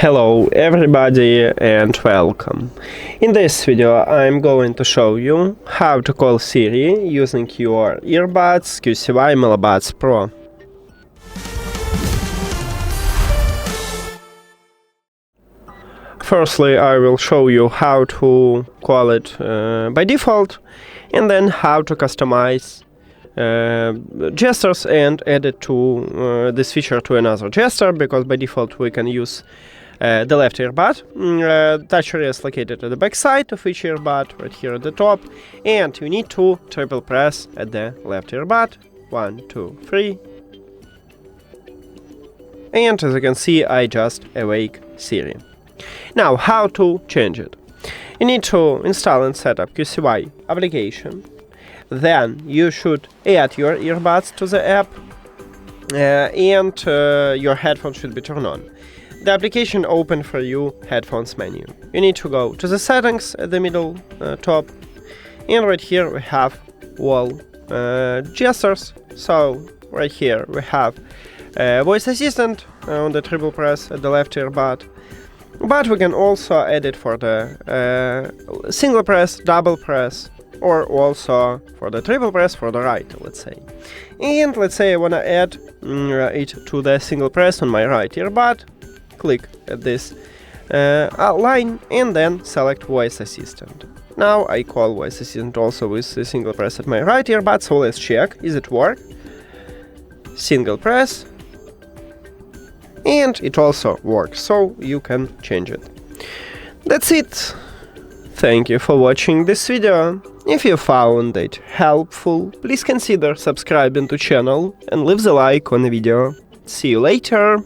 Hello everybody and welcome. In this video I'm going to show you how to call Siri using your earbuds QCY MeloBuds Pro. Firstly, I will show you how to call it by default, and then how to customize gestures and add it to this feature to another gesture, because by default we can use the left earbud. Touch area is located at the back side of each earbud, right here at the top, and you need to triple press at the left earbud. 1, 2, 3. And as you can see, I just awake Siri. Now, how to change it? You need to install and set up QCY application. Then you should add your earbuds to the app, and your headphones should be turned on. The application open for you headphones menu. You need to go to the settings at the middle top, and right here we have all gestures. So right here we have voice assistant on the triple press at the left earbud, but we can also add it for the single press, double press, or also for the triple press for the right, let's say. And let's say I want to add it to the single press on my right earbud. Click at this line and then select voice assistant. Now I call voice assistant also with the single press at my right earbud, so let's check, is it work? Single press, and it also works, so you can change it. That's it. Thank you for watching this video. If you found it helpful, please consider subscribing to channel and leave the like on the video. See you later.